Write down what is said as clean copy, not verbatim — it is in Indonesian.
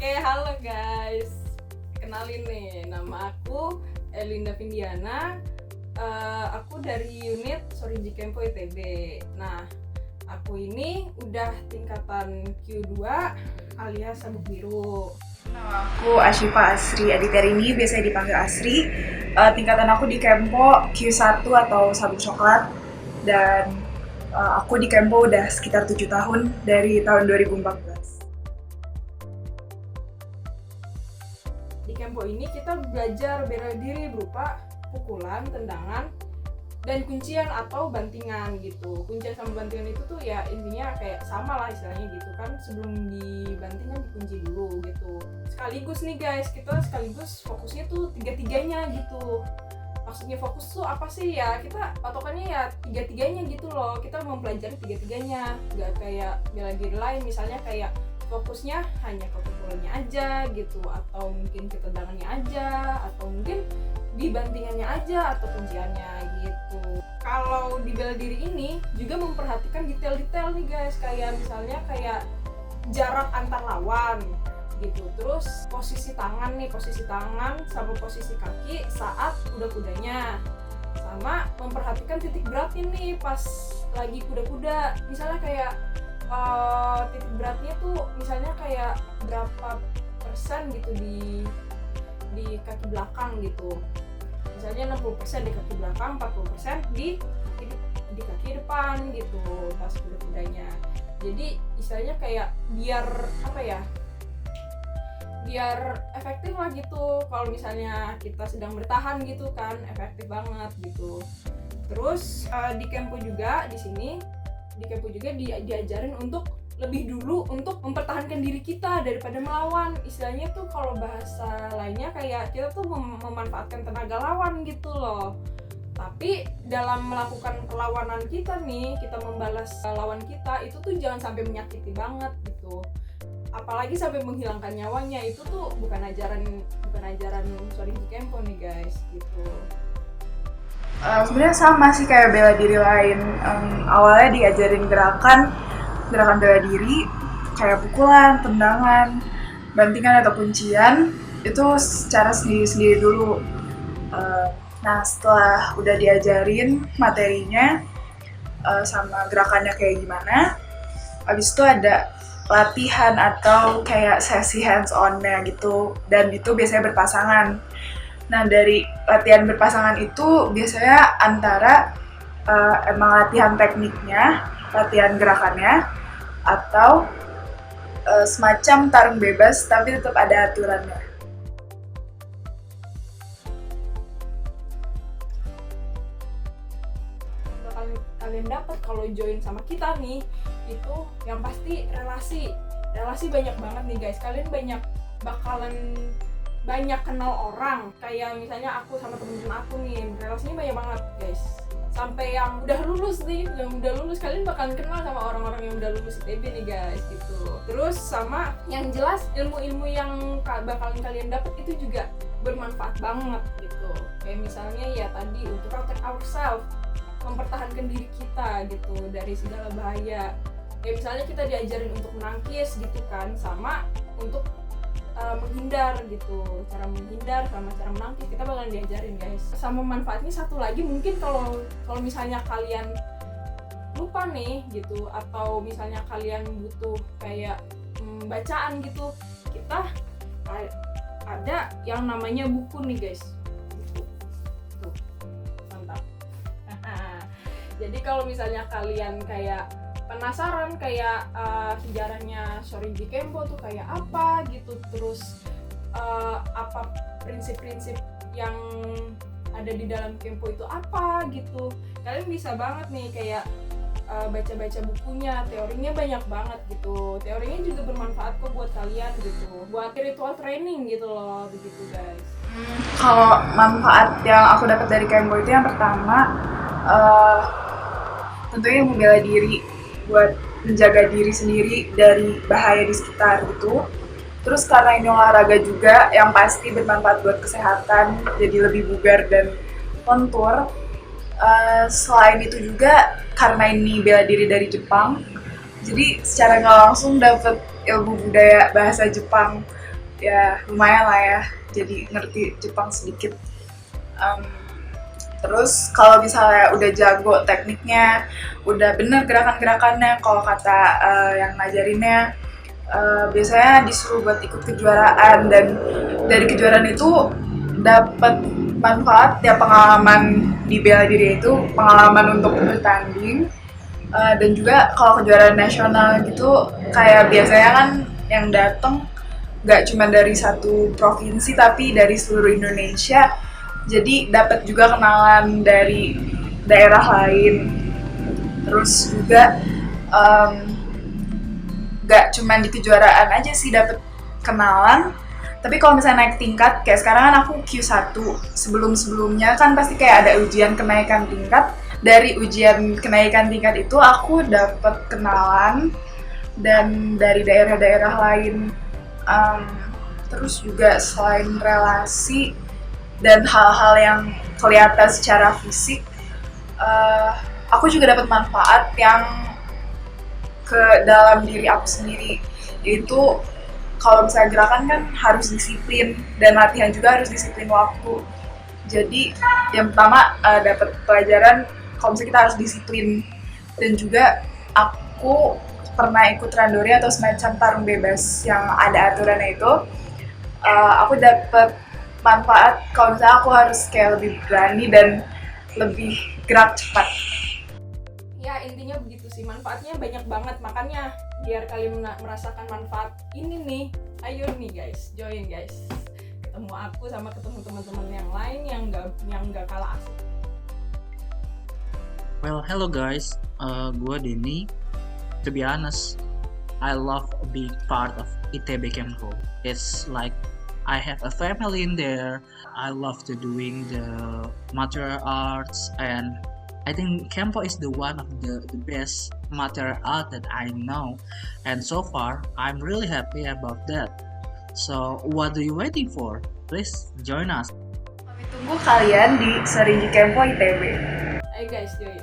Oke, halo guys. Kenalin nih, nama aku Elinda Vindiana. Aku dari unit Sorinji Kempo ITB. Nah, aku ini udah tingkatan Q2 alias sabuk biru. Aku Ashifa Asri Aditarini, biasanya dipanggil Asri. Tingkatan aku di Kempo Q1 atau sabuk coklat. Dan aku di Kempo udah sekitar 7 tahun, dari tahun 2014. Di Kempo ini kita belajar bela diri berupa pukulan, tendangan, dan kuncian atau bantingan gitu. Kuncian sama bantingan itu tuh ya intinya kayak sama lah istilahnya gitu kan. Sebelum dibanting kan dikunci dulu gitu. Sekaligus nih guys, kita sekaligus fokusnya tuh tiga-tiganya gitu. Maksudnya fokus tuh apa sih ya? Kita patokannya ya tiga-tiganya gitu loh. Kita mempelajari tiga-tiganya. Gak kayak bela diri lain misalnya kayak fokusnya hanya ke pukulannya aja gitu, atau mungkin ke tendangannya aja, atau mungkin di bantingannya aja atau kunciannya gitu. Kalau di bela diri ini juga memperhatikan detail-detail nih guys, kayak misalnya kayak jarak antar lawan gitu, terus posisi tangan sama posisi kaki saat kuda-kudanya, sama memperhatikan titik berat ini pas lagi kuda-kuda. Misalnya kayak titik beratnya tuh misalnya kayak berapa persen gitu di kaki belakang gitu. Misalnya 60% di kaki belakang, 40% di kaki depan gitu pas kuda-kudanya. Jadi istilahnya kayak biar apa ya? Biar efektif lah gitu. Kalau misalnya kita sedang bertahan gitu kan, efektif banget gitu. Terus di Kempo juga di Kempo juga diajarin untuk lebih dulu untuk mempertahankan diri kita daripada melawan. Istilahnya tuh kalau bahasa lainnya kayak kita tuh memanfaatkan tenaga lawan gitu loh. Tapi dalam melakukan perlawanan kita nih, kita membalas lawan kita itu tuh jangan sampai menyakiti banget gitu. Apalagi sampai menghilangkan nyawanya. Itu tuh bukan ajaran Sorinji Kempo nih guys gitu. Sebenarnya sama sih kayak bela diri lain. Awalnya diajarin gerakan bela diri, kayak pukulan, tendangan, bantingan atau kuncian, itu secara sendiri-sendiri dulu. Nah, setelah udah diajarin materinya sama gerakannya kayak gimana, abis itu ada latihan atau kayak sesi hands on-nya gitu, dan itu biasanya berpasangan. Nah, dari latihan berpasangan itu biasanya antara emang latihan tekniknya, latihan gerakannya, atau semacam tarung bebas tapi tetap ada aturannya. Bakal kalian dapat kalau join sama kita nih, itu yang pasti relasi banyak banget nih guys. Kalian bakalan banyak kenal orang, kayak misalnya aku sama temen-temen aku nih, relasinya banyak banget guys. Sampai yang udah lulus kalian bakalan kenal sama orang-orang yang udah lulus ITB nih guys gitu. Terus sama yang jelas ilmu-ilmu yang bakalan kalian dapat itu juga bermanfaat banget gitu. Kayak misalnya ya tadi untuk protect ourselves, mempertahankan diri kita gitu dari segala bahaya. Kayak misalnya kita diajarin untuk menangkis gitu kan, sama untuk menghindar gitu, cara menghindar sama cara menangkis kita bakalan diajarin guys. Sama manfaatnya satu lagi mungkin kalau misalnya kalian lupa nih gitu, atau misalnya kalian butuh kayak bacaan gitu, kita ada yang namanya buku nih guys. Buku tuh mantap. Jadi kalau misalnya kalian kayak penasaran kayak sejarahnya Sorinji Kempo tuh kayak apa gitu, terus apa prinsip-prinsip yang ada di dalam Kempo itu apa gitu, kalian bisa banget nih kayak baca-baca bukunya, teorinya banyak banget gitu. Teorinya juga bermanfaat kok buat kalian gitu, buat ritual training gitu loh, begitu guys. Kalau manfaat yang aku dapat dari Kempo itu yang pertama, tentunya membela diri, buat menjaga diri sendiri dari bahaya di sekitar gitu. Terus karena ini olahraga juga yang pasti bermanfaat buat kesehatan, jadi lebih bugar dan lentur. Selain itu juga karena ini bela diri dari Jepang, jadi secara nggak langsung dapet ilmu budaya bahasa Jepang. ya lumayan lah ya, jadi ngerti Jepang sedikit. Terus kalau misalnya udah jago tekniknya, udah bener gerakan-gerakannya, kalau kata yang ngajarinnya, biasanya disuruh buat ikut kejuaraan, dan dari kejuaraan itu dapat manfaat ya, pengalaman di bela diri itu pengalaman untuk bertanding. Dan juga kalau kejuaraan nasional gitu, kayak biasanya kan yang datang nggak cuma dari satu provinsi tapi dari seluruh Indonesia, jadi dapat juga kenalan dari daerah lain. Terus juga nggak cuma di kejuaraan aja sih dapat kenalan, tapi kalau misalnya naik tingkat, kayak sekarang kan aku Q1, sebelumnya kan pasti kayak ada ujian kenaikan tingkat. Dari ujian kenaikan tingkat itu aku dapat kenalan dan dari daerah-daerah lain. Terus juga selain relasi dan hal-hal yang kelihatan secara fisik, aku juga dapat manfaat yang ke dalam diri aku sendiri, yaitu kalau misalnya gerakan kan harus disiplin, dan latihan juga harus disiplin waktu. Jadi yang pertama dapat pelajaran kalau misalnya kita harus disiplin. Dan juga aku pernah ikut randori atau semacam tarung bebas yang ada aturannya itu. Aku dapat manfaat kalau misalnya aku harus kayak lebih berani dan lebih gerak cepat. Ya intinya begitu sih, manfaatnya banyak banget. Makanya biar kalian merasakan manfaat ini nih, ayo nih guys, join guys, ketemu aku sama ketemu teman-teman yang lain yang nggak kalah asik. Well, hello guys, gue Denny. To be honest, I love being part of ITB Kempo. It's like I have a family in there. I love to doing the martial arts, and I think Kempo is the one of the best martial art that I know. And so far, I'm really happy about that. So, what are you waiting for? Please join us. Kami tunggu kalian di Sorinji Kempo ITB. Ayo guys, join.